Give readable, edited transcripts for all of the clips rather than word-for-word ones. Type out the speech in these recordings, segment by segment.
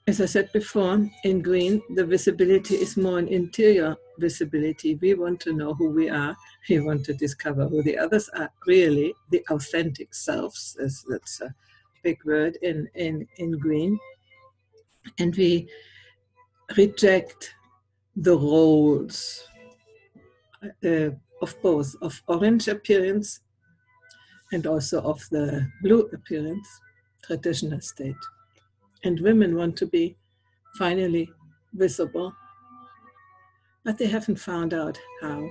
As I said before, in green, the visibility is more an interior visibility. We want to know who we are. We want to discover who the others are, really, the authentic selves, as that's a big word in green. And we reject the roles of both, of orange appearance and also of the blue appearance, traditional state. And women want to be finally visible, but they haven't found out how.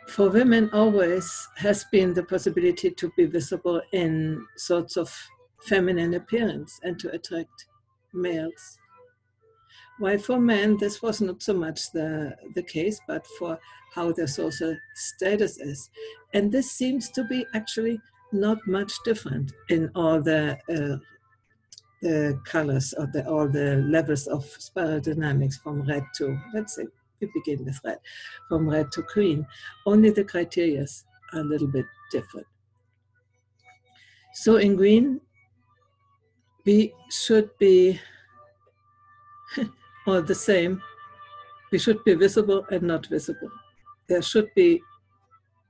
For women always has been the possibility to be visible in sorts of feminine appearance and to attract males. While for men, this was not so much the case, but for how their social status is. And this seems to be actually not much different in all the colors or all the levels of spiral dynamics from red to, let's say, we begin with red, from red to green. Only the criteria are a little bit different. So in green, we should be all the same. We should be visible and not visible. There should be,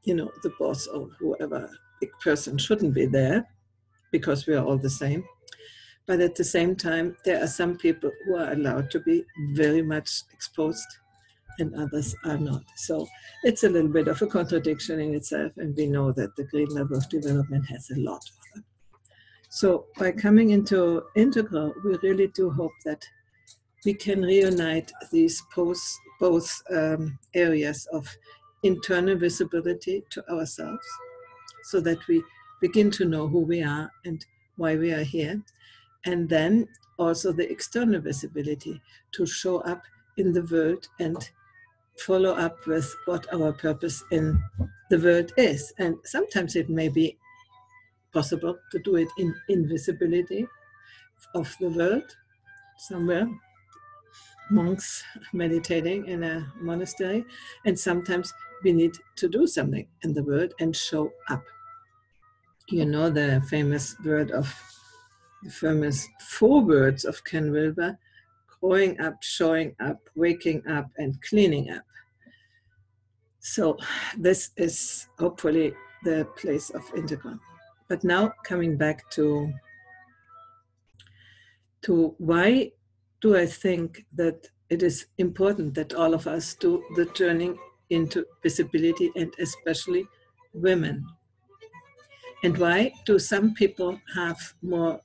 the boss or whoever big person shouldn't be there because we are all the same. But at the same time, there are some people who are allowed to be very much exposed and others are not. So it's a little bit of a contradiction in itself, and we know that the green level of development has a lot of them. So by coming into integral, we really do hope that we can reunite these both areas of internal visibility to ourselves so that we begin to know who we are and why we are here. And then also the external visibility to show up in the world and follow up with what our purpose in the world is. And sometimes it may be possible to do it in invisibility of the world, somewhere, monks meditating in a monastery, and sometimes we need to do something in the world and show up. The famous four words of Ken Wilber: growing up, showing up, waking up, and cleaning up. So this is hopefully the place of integral. But now coming back to why do I think that it is important that all of us do the turning into visibility, and especially women? And why do some people have more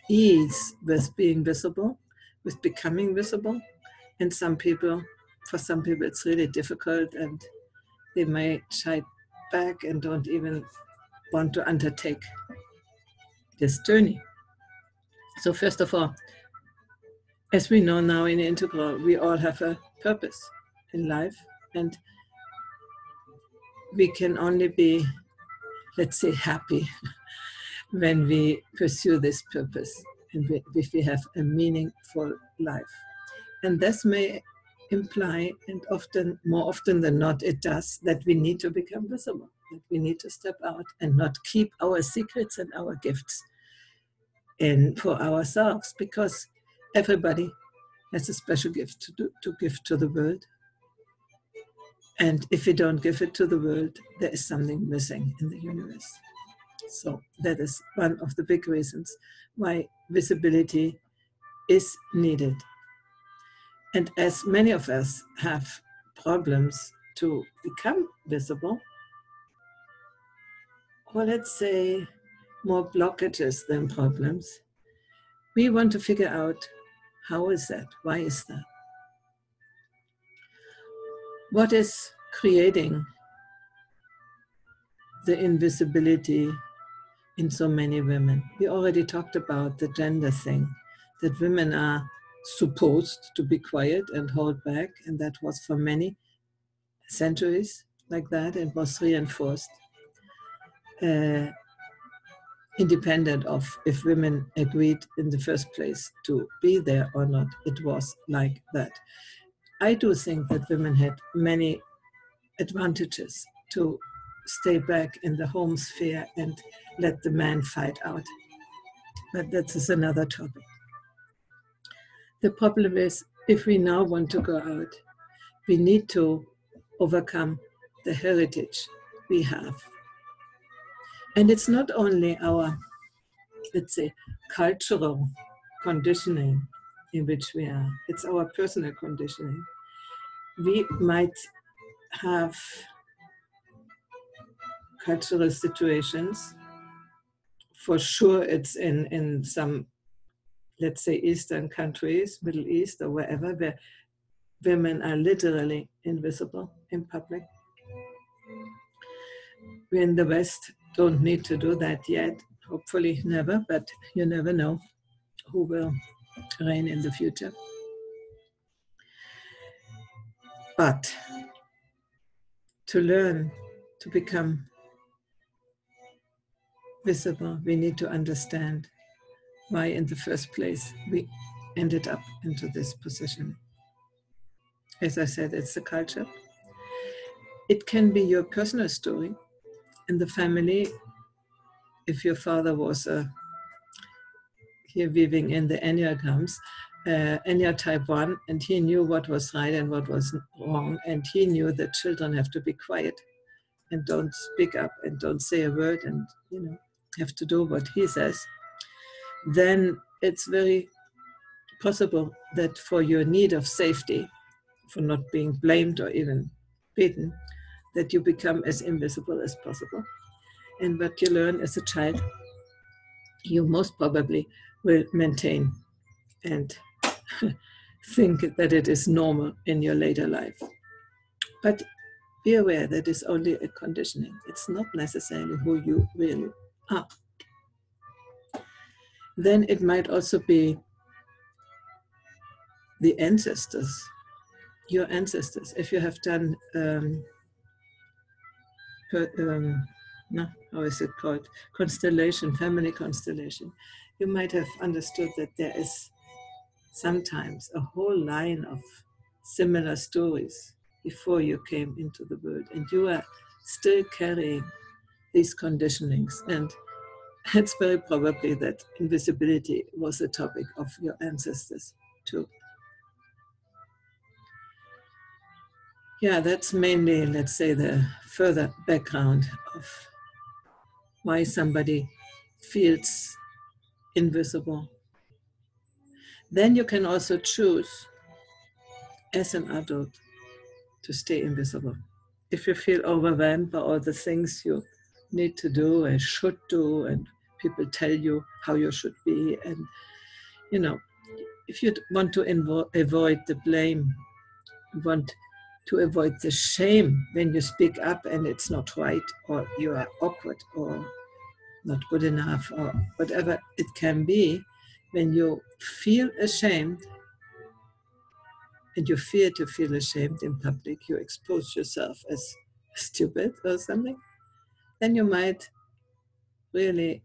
ease with being visible, with becoming visible, and for some people it's really difficult and they may shy back and don't even want to undertake this journey? So first of all, as we know now in integral, we all have a purpose in life, and we can only be, let's say, happy when we pursue this purpose and if we have a meaningful life. And this may imply, and more often than not it does, that we need to become visible, that we need to step out and not keep our secrets and our gifts in for ourselves, because everybody has a special gift to give to the world. And if we don't give it to the world, there is something missing in the universe. So that is one of the big reasons why visibility is needed. And as many of us have problems to become visible, or let's say more blockages than problems, we want to figure out, how is that? Why is that? What is creating the invisibility in so many women? We already talked about the gender thing, that women are supposed to be quiet and hold back, and that was for many centuries like that, and was reinforced independent of if women agreed in the first place to be there or not. It was like that. I do think that women had many advantages to stay back in the home sphere and let the man fight out but that is another topic. The problem is, if we now want to go out, we need to overcome the heritage we have. And it's not only our, let's say, cultural conditioning in which we are, it's our personal conditioning. We might have cultural situations, for sure it's in some, let's say, Eastern countries, Middle East or wherever, where women are literally invisible in public. We in the West don't need to do that yet, hopefully never, but you never know who will reign in the future. But to learn to become visible, we need to understand why in the first place we ended up into this position. As I said, it's the culture. It can be your personal story in the family. If your father was here weaving in the Enneagrams, Ennea type 1, and he knew what was right and what was wrong, and he knew that children have to be quiet and don't speak up and don't say a word and have to do what he says, then it's very possible that for your need of safety, for not being blamed or even beaten, that you become as invisible as possible. And what you learn as a child, you most probably will maintain and think that it is normal in your later life. But be aware that it's only a conditioning. It's not necessarily who you really are. Then it might also be the ancestors, your ancestors. If you have done, how is it called? Constellation, family constellation. You might have understood that there is sometimes a whole line of similar stories before you came into the world, and you are still carrying these conditionings. And it's very probably that invisibility was a topic of your ancestors too. Yeah, that's mainly, let's say, the further background of why somebody feels invisible. Then you can also choose as an adult to stay invisible. If you feel overwhelmed by all the things you need to do and should do, and people tell you how you should be, and if you want to avoid the blame, want to avoid the shame when you speak up and it's not right, or you are awkward or not good enough, or whatever it can be, when you feel ashamed and you fear to feel ashamed in public, you expose yourself as stupid or something, then you might really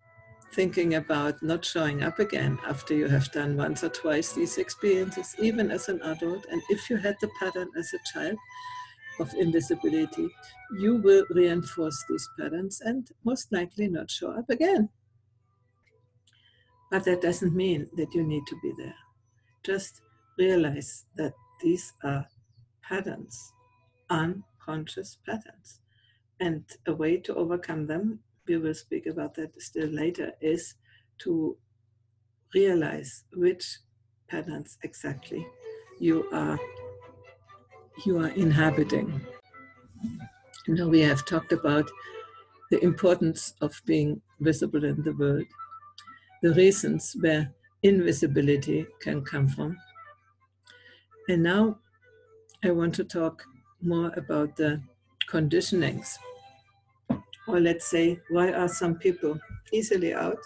thinking about not showing up again after you have done once or twice these experiences, even as an adult. And if you had the pattern as a child of invisibility, you will reinforce these patterns and most likely not show up again. But that doesn't mean that you need to be there. Just realize that these are patterns, unconscious patterns. And a way to overcome them, we will speak about that still later, is to realize which patterns exactly you are inhabiting. Now we have talked about the importance of being visible in the world, the reasons where invisibility can come from. And now I want to talk more about the conditionings. Or let's say, why are some people easily out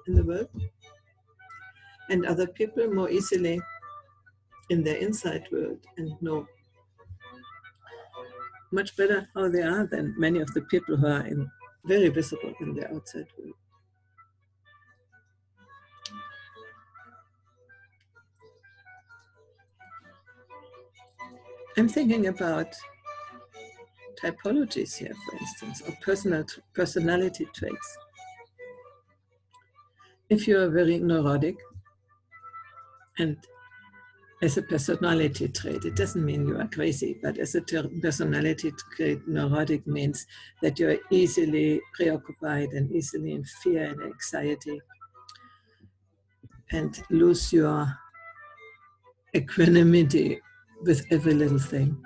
in the world and other people more easily in their inside world and know much better how they are than many of the people who are very visible in their outside world. I'm thinking about typologies here, for instance, or personality traits. if you are very neurotic, and as a personality trait, it doesn't mean you are crazy, but as a personality trait, neurotic means that you are easily preoccupied and easily in fear and anxiety and lose your equanimity with every little thing.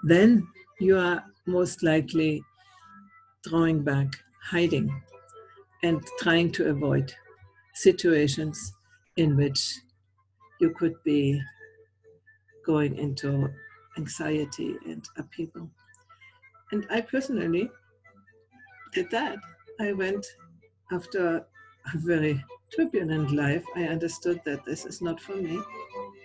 Then you are most likely drawing back, hiding, and trying to avoid situations in which you could be going into anxiety and upheaval. And I personally did that. I went after a very turbulent life. I understood that this is not for me,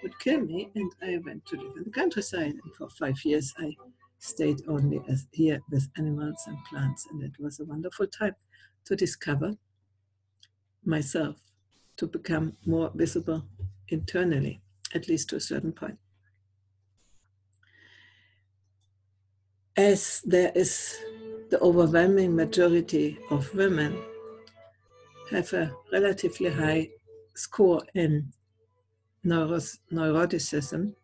would kill me, and I went to live in the countryside. And for 5 years, I stayed only here with animals and plants, and it was a wonderful time to discover myself, to become more visible internally, at least to a certain point. As there is the overwhelming majority of women have a relatively high score in neuroticism,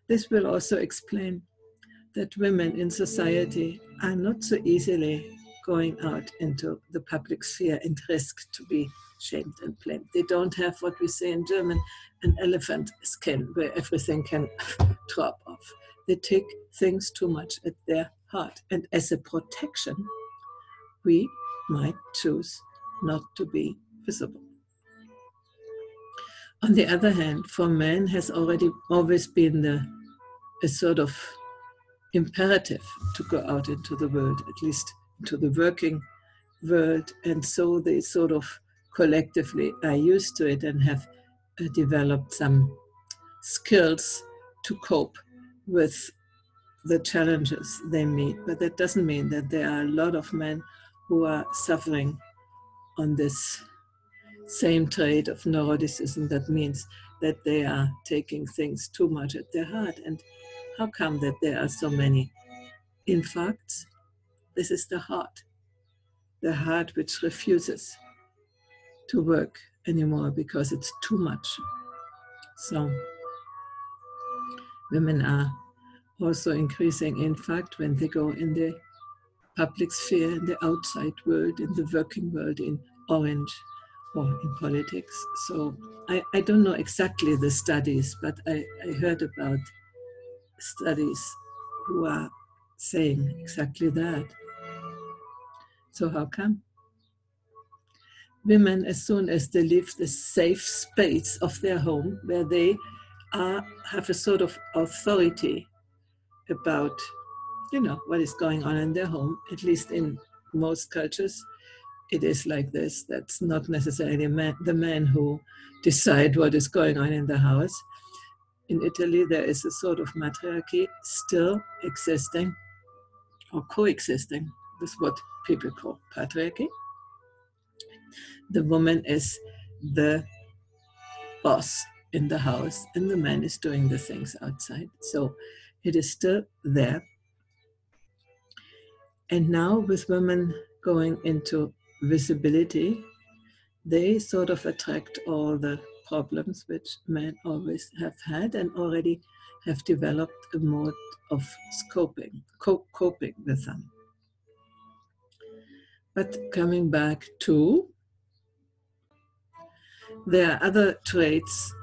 this will also explain that women in society are not so easily going out into the public sphere and risk to be shamed and blamed. They don't have what we say in German, an elephant skin, where everything can drop off. They take things too much at their heart. And as a protection, we might choose not to be visible. On the other hand, for men has always been a sort of imperative to go out into the world, at least into the working world. And so they sort of collectively are used to it and have developed some skills to cope with the challenges they meet. But that doesn't mean that there are a lot of men who are suffering on this same trait of neuroticism. That means that they are taking things too much at their heart. And how come that there are so many infarcts? This is the heart which refuses to work anymore because it's too much. So women are also increasing infarct when they go in the public sphere, in the outside world, in the working world, in orange or in politics. So I don't know exactly the studies, but I heard about studies who are saying exactly that. So how come? Women, as soon as they leave the safe space of their home, where they have a sort of authority about, what is going on in their home, at least in most cultures, it is like this. That's not necessarily the men who decide what is going on in the house. In Italy, there is a sort of matriarchy still existing or coexisting with what people call patriarchy. The woman is the boss in the house and the man is doing the things outside. So it is still there. And now with women going into visibility, they sort of attract all the problems which men always have had and already have developed a mode of coping with them. But coming back to, there are other traits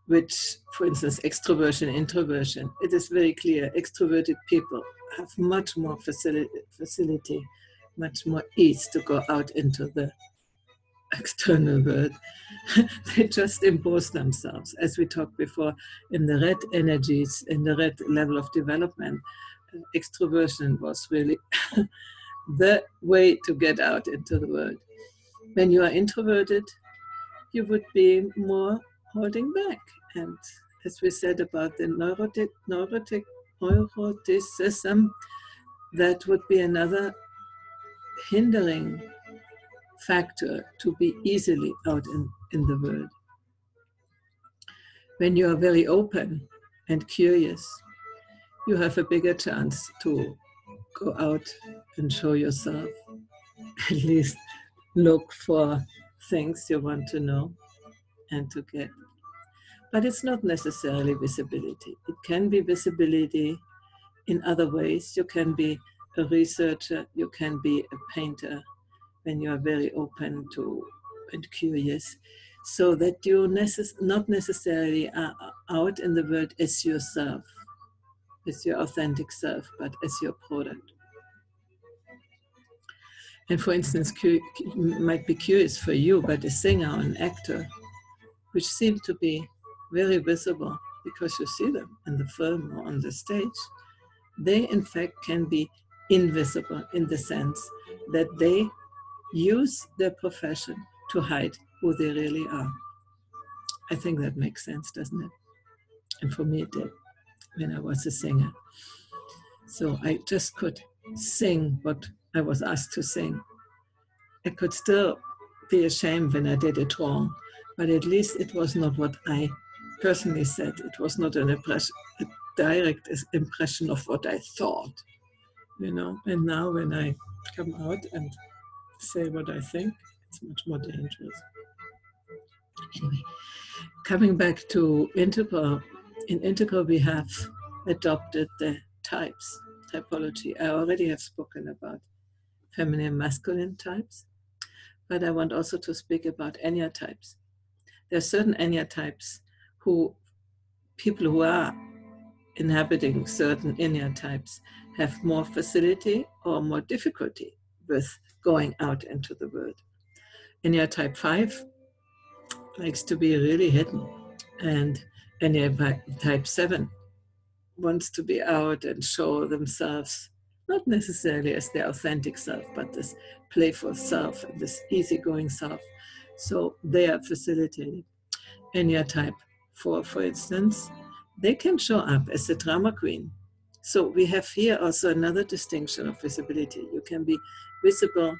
which, for instance, extroversion, introversion, it is very clear extroverted people have much more facility, much more ease to go out into the external world. They just impose themselves. As we talked before, in the red energies, in the red level of development, extroversion was really the way to get out into the world. When you are introverted, you would be more holding back. And as we said about the neuroticism, that would be another hindering factor to be easily out in the world. When you are very open and curious, you have a bigger chance to go out and show yourself, at least look for things you want to know and to get. But it's not necessarily visibility. It can be visibility in other ways. You can be a researcher, you can be a painter when you are very open to and curious, so that you not necessarily are out in the world as yourself, as your authentic self, but as your product. And for instance, might be curious for you, but a singer or an actor, which seem to be very visible because you see them in the film or on the stage, they in fact can be invisible in the sense that they use their profession to hide who they really are. I think that makes sense, doesn't it? And for me it did when I was a singer. So I just could sing what I was asked to sing. I could still be ashamed when I did it wrong, but at least it was not what I personally said. It was not a direct impression of what I thought, you know. And now when I come out and say what I think, it's much more dangerous. Anyway, coming back to Integral, in Integral we have adopted the types, typology. I already have spoken about feminine and masculine types, but I want also to speak about enneatypes. There are certain enneatypes people who are inhabiting certain enneatypes have more facility or more difficulty with going out into the world. Enneatype 5 likes to be really hidden, and Enneatype 7 wants to be out and show themselves, not necessarily as their authentic self, but this playful self and this easygoing self. So they are facilitated. Enneatype 4, for instance, they can show up as a drama queen. So we have here also another distinction of visibility. You can be visible,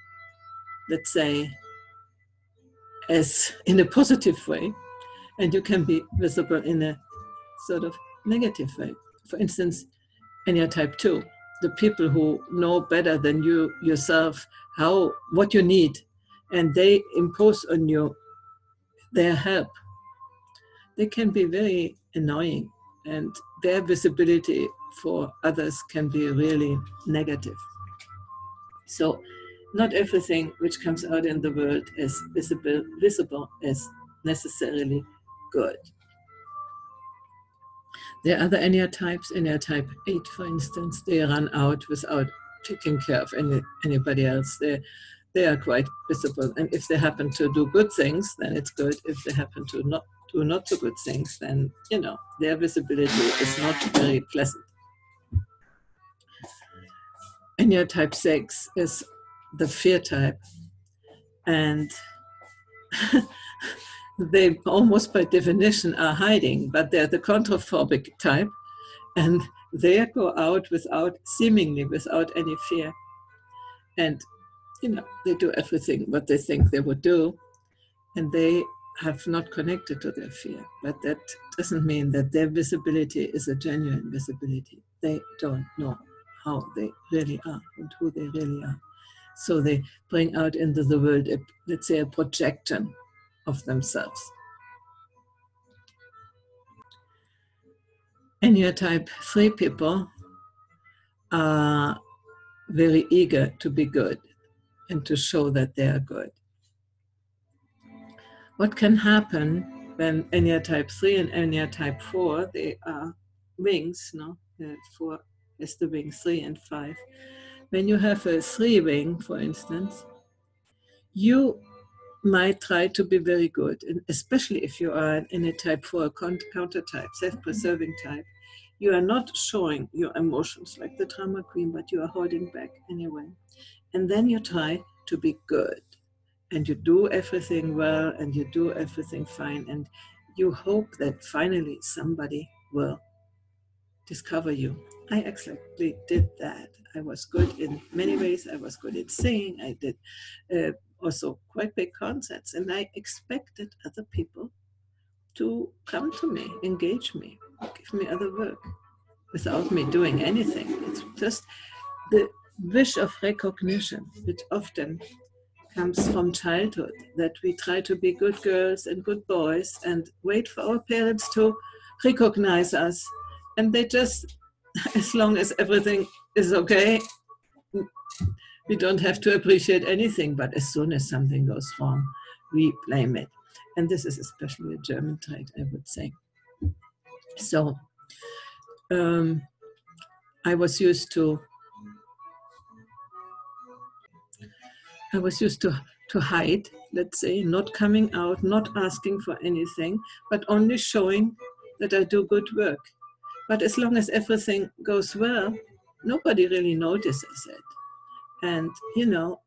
let's say, as in a positive way, and you can be visible in a sort of negative way. For instance, Enneatype 2, the people who know better than you yourself what you need, and they impose on you their help. They can be very annoying, and their visibility for others can be really negative. So not everything which comes out in the world is visible is necessarily good. There are other enneatypes, Enneatype 8, for instance, they run out without taking care of anybody else. They are quite visible, and if they happen to do good things, then it's good. If they happen to not do not so good things, then, you know, their visibility is not very pleasant. Enneatype 6 is the fear type, and they almost by definition are hiding, but they're the contraphobic type, and they go out seemingly without any fear. And, you know, they do everything what they think they would do, and they have not connected to their fear. But that doesn't mean that their visibility is a genuine visibility. They don't know how they really are and who they really are. So they bring out into the world, let's say, a projection of themselves. Enneatype 3 people are very eager to be good and to show that they are good. What can happen when Enneatype 3 and Enneatype 4, they are wings, no? 4 is the wing, 3 and 5. When you have a 3 wing, for instance, you might try to be very good, and especially if you are an Enneatype 4 counter type, self-preserving type, you are not showing your emotions like the drama queen, but you are holding back anyway. And then you try to be good, and you do everything well, and you do everything fine, and you hope that finally somebody will discover you. I actually did that. I was good in many ways. I was good at singing. I did also quite big concerts, and I expected other people to come to me, engage me, give me other work without me doing anything. It's just the wish of recognition, which often comes from childhood, that we try to be good girls and good boys and wait for our parents to recognize us. And they just, as long as everything is okay, we don't have to appreciate anything. But as soon as something goes wrong, we blame it. And this is especially a German trait, I would say. So I was used to hide, let's say, not coming out, not asking for anything, but only showing that I do good work. But as long as everything goes well, nobody really notices it. And, you know,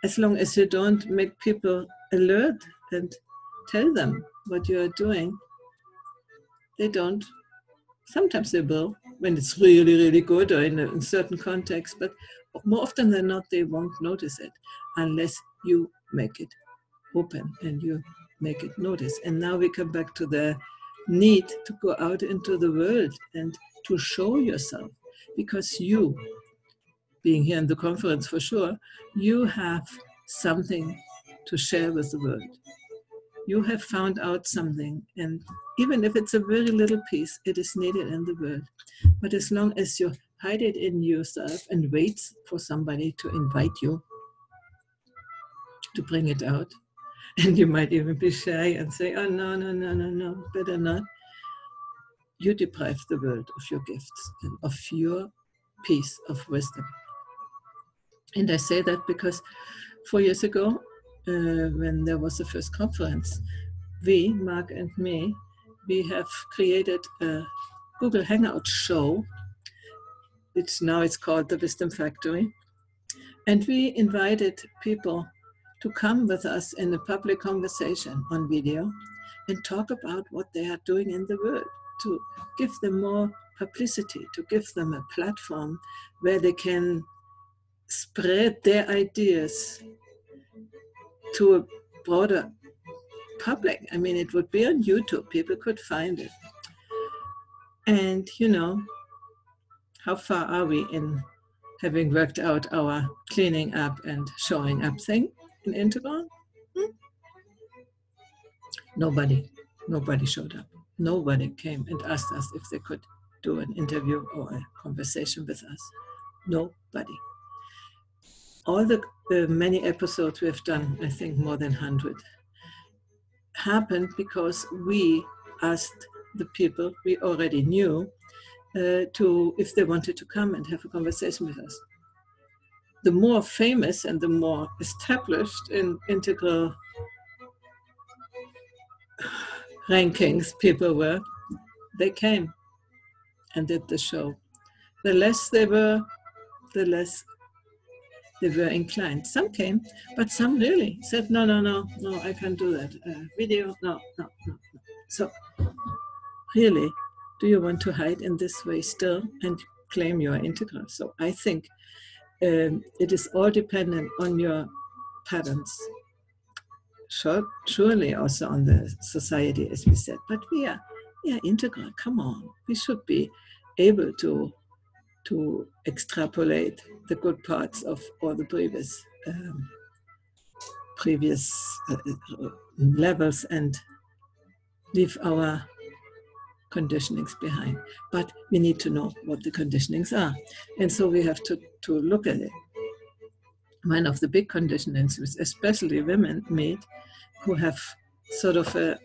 as long as you don't make people alert and tell them what you are doing, they don't. Sometimes they will, when it's really, really good or in a certain context, but more often than not, they won't notice it unless you make it open and you make it notice. And now we come back to the need to go out into the world and to show yourself, because you, being here in the conference for sure, you have something to share with the world. You have found out something, and even if it's a very little piece, it is needed in the world. But as long as you hide it in yourself and wait for somebody to invite you to bring it out, and you might even be shy and say, oh, no, better not, you deprive the world of your gifts and of your piece of wisdom. And I say that because 4 years ago, when there was the first conference, we, Mark and me, we have created a Google Hangout show, which now it's called the Wisdom Factory. And we invited people to come with us in a public conversation on video and talk about what they are doing in the world, to give them more publicity, to give them a platform where they can spread their ideas to a broader public. I mean, it would be on YouTube, people could find it. And, you know, how far are we in having worked out our cleaning up and showing up thing in Integral? Nobody showed up. Nobody came and asked us if they could do an interview or a conversation with us. Nobody. All the many episodes we have done, I think more than 100, happened because we asked the people we already knew if they wanted to come and have a conversation with us. The more famous and the more established in integral rankings people were, they came and did the show. The less they were, the less they were inclined. Some came, but some really said, no, I can't do that. Video, no. So really, do you want to hide in this way still and claim you are integral? So I think it is all dependent on your patterns. Surely also on the society, as we said, but we are integral. Come on, we should be able to extrapolate the good parts of all the previous levels and leave our conditionings behind. But we need to know what the conditionings are, and so we have to look at it. One of the big conditionings, especially women made, who have sort of a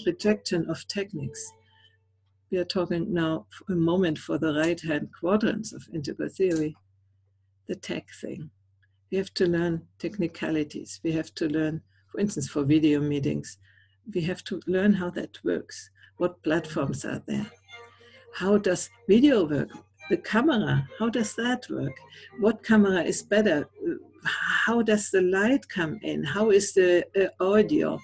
rejection of techniques. We are talking now for a moment for the right-hand quadrants of integral theory, the tech thing. We have to learn technicalities. We have to learn, for instance, for video meetings, we have to learn how that works. What platforms are there? How does video work? The camera, how does that work? What camera is better? How does the light come in? How is the audio?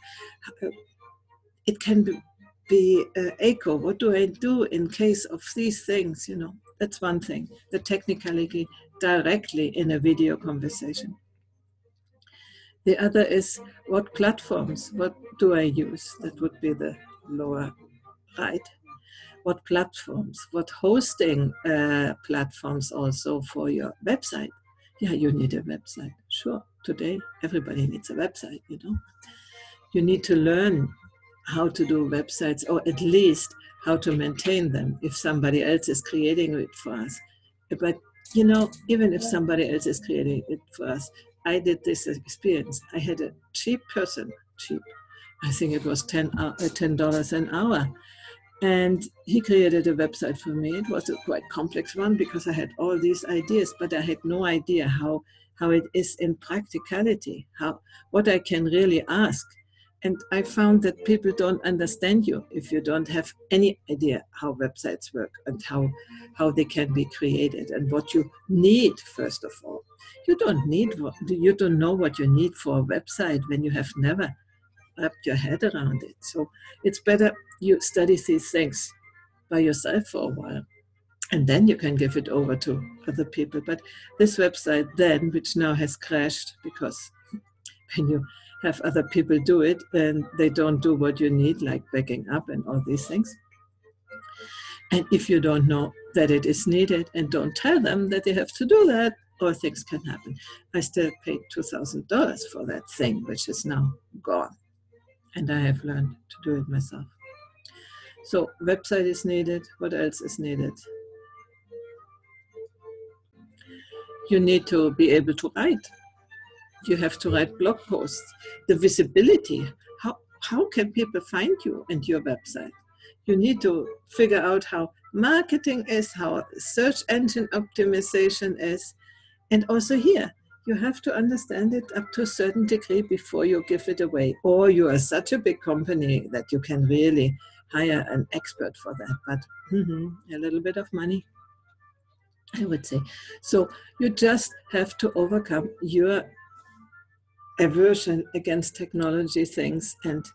It can be echo. What do I do in case of these things? You know, that's one thing. The technicality directly in a video conversation. The other is what platforms, what do I use? That would be the lower right. What platforms, what hosting platforms also for your website? Yeah, you need a website, sure. today everybody needs a website, you know. You need to learn how to do websites, or at least how to maintain them if somebody else is creating it for us. But, you know, even if somebody else is creating it for us, I did this experience. I had a cheap person, I think it was $10 an hour. And he created a website for me. It was a quite complex one because I had all these ideas, but I had no idea how it is in practicality, what I can really ask. And I found that people don't understand you if you don't have any idea how websites work and how they can be created and what you need, first of all. You don't know what you need for a website when you have never wrapped your head around it. So it's better you study these things by yourself for a while, and then you can give it over to other people. But this website then, which now has crashed because when you have other people do it, then they don't do what you need, like backing up and all these things. And if you don't know that it is needed and don't tell them that they have to do that, or things can happen. I still paid $2,000 for that thing, which is now gone. And I have learned to do it myself. So website is needed. What else is needed? You need to be able to write. You have to write blog posts. The visibility, how can people find you and your website? You need to figure out how marketing is, how search engine optimization is. And also here, you have to understand it up to a certain degree before you give it away. Or you are such a big company that you can really hire an expert for that. But a little bit of money, I would say. So you just have to overcome your aversion against technology things and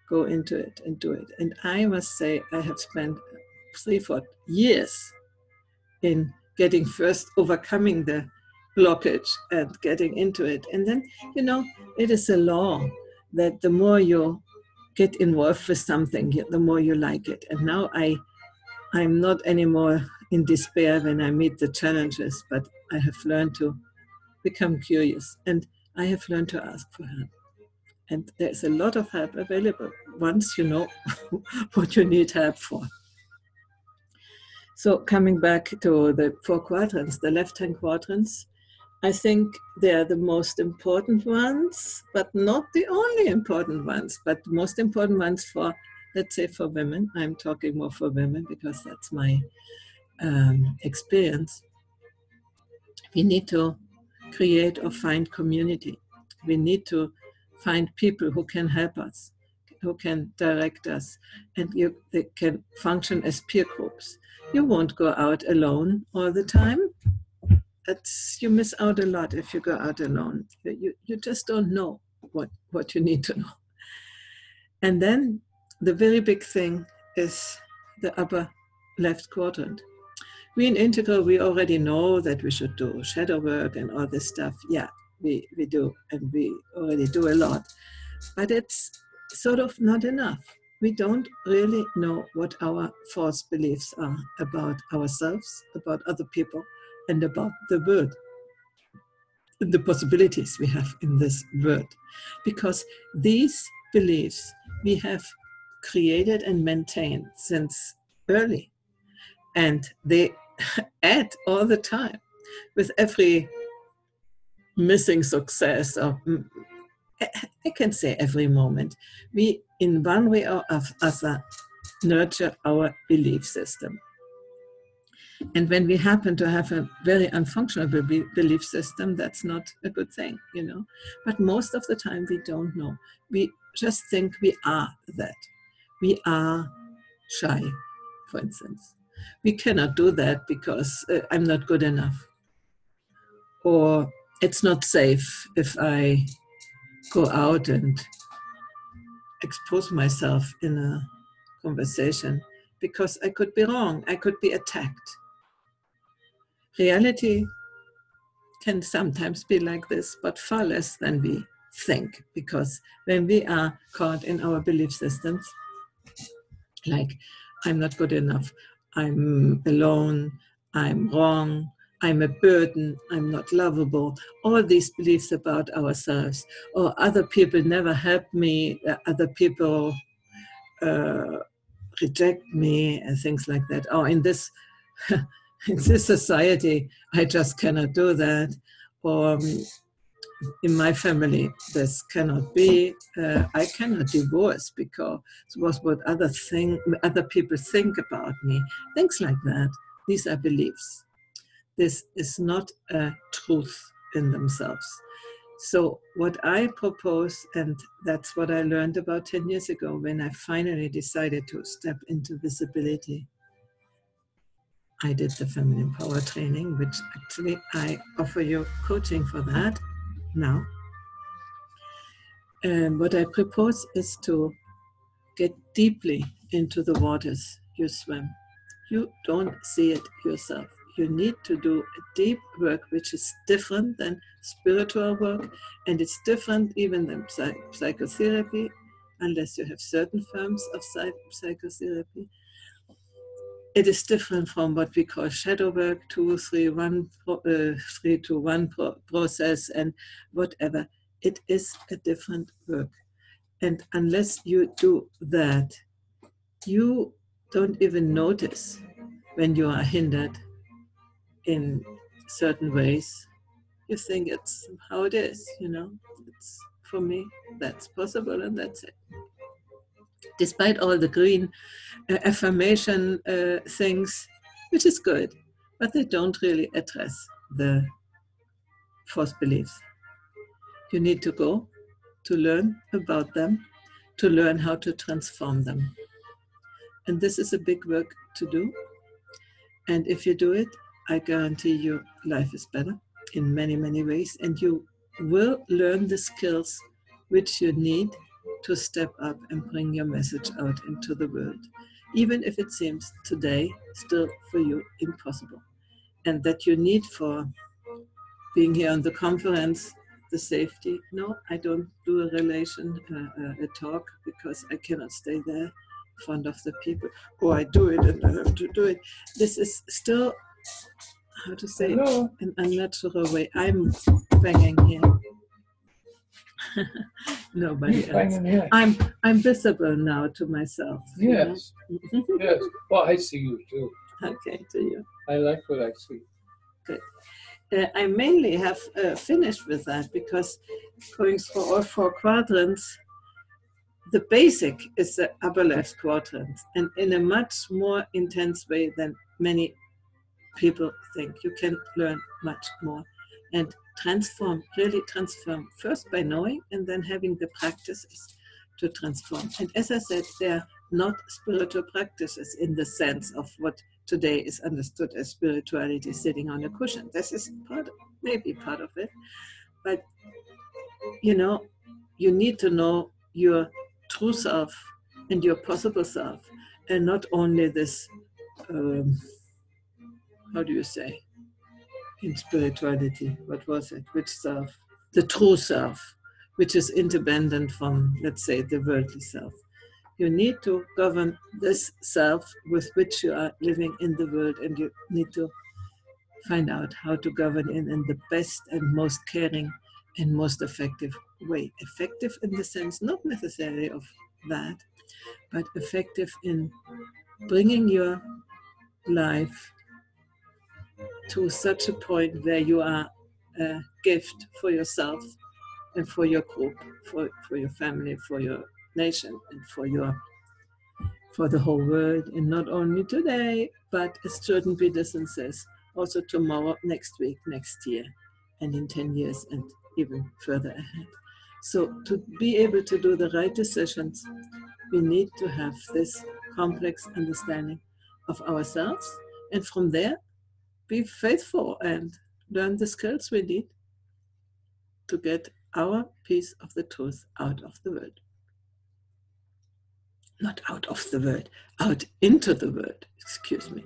go into it and do it. And I must say, I have spent 3-4 years in overcoming the blockage and getting into it. And then, you know, it is a law that the more you get involved with something, the more you like it. And now I'm not anymore in despair when I meet the challenges, but I have learned to become curious, and I have learned to ask for help. And there's a lot of help available once you know what you need help for. So coming back to the 4 quadrants, the left-hand quadrants, I think they are the most important ones, but not the only important ones, but the most important ones for, let's say, for women. I'm talking more for women because that's my experience. We need to create or find community. We need to find people who can help us, who can direct us, and they can function as peer groups. You won't go out alone all the time. You miss out a lot if you go out alone. You just don't know what you need to know. And then the very big thing is the upper left quadrant. We in Integral, we already know that we should do shadow work and all this stuff. Yeah, we do, and we already do a lot. But it's sort of not enough. We don't really know what our false beliefs are about ourselves, about other people, and about the world, the possibilities we have in this world. Because these beliefs we have created and maintained since early, and they add all the time with every missing success, or I can say every moment. We, in one way or other, nurture our belief system. And when we happen to have a very unfunctional belief system, that's not a good thing, you know. But most of the time we don't know. We just think we are that. We are shy, for instance. We cannot do that because I'm not good enough. Or it's not safe if I go out and expose myself in a conversation because I could be wrong, I could be attacked. Reality can sometimes be like this, but far less than we think, because when we are caught in our belief systems, like I'm not good enough, I'm alone, I'm wrong, I'm a burden, I'm not lovable, all these beliefs about ourselves, or other people never help me, other people reject me, and things like that. Oh, in this in this society, I just cannot do that. Or in my family, this cannot be. I cannot divorce because what other people think about me. Things like that. These are beliefs. This is not a truth in themselves. So what I propose, and that's what I learned about 10 years ago when I finally decided to step into visibility. I did the feminine power training, which actually I offer you coaching for that now. And what I propose is to get deeply into the waters you swim. You don't see it yourself. You need to do a deep work, which is different than spiritual work, and it's different even than psychotherapy, unless you have certain forms of psychotherapy. It is different from what we call shadow work, 3-2-1 process, and whatever. It is a different work. And unless you do that, you don't even notice when you are hindered in certain ways. You think it's how it is, It's, for me, that's possible, and that's it. Despite all the green affirmation things, which is good, but they don't really address the false beliefs. You need to go to learn about them, to learn how to transform them. And this is a big work to do. And if you do it, I guarantee you life is better in many, many ways. And you will learn the skills which you need to step up and bring your message out into the world, even if it seems today still for you impossible. And that you need for being here on the conference, the safety. No, I don't do a talk, because I cannot stay there in front of the people. Oh, I do it and I have to do it. This is still, how to say, an unnatural way. I'm banging here. Nobody else. I'm visible now to myself. Yes. Yes. Well, I see you too. Okay, to you. I like what I see. Good. I mainly have finished with that, because going through all 4 quadrants, the basic is the upper left quadrant, and in a much more intense way than many people think. You can learn much more and really transform, first by knowing and then having the practices to transform. And as I said, they are not spiritual practices in the sense of what today is understood as spirituality, sitting on a cushion. This is maybe part of it, but you need to know your true self and your possible self, and not only this, how do you say, in spirituality, what was it, which self? The true self, which is independent from, let's say, the worldly self. You need to govern this self with which you are living in the world, and you need to find out how to govern it in the best and most caring and most effective way. Effective in the sense not necessarily of that, but effective in bringing your life to such a point where you are a gift for yourself and for your group, for your family, for your nation, and for the whole world. And not only today, but as Jordan Peterson says, also tomorrow, next week, next year, and in 10 years, and even further ahead. So to be able to do the right decisions, we need to have this complex understanding of ourselves, and from there, be faithful and learn the skills we need to get our piece of the truth out of the world. Not out of the world, out into the world, excuse me.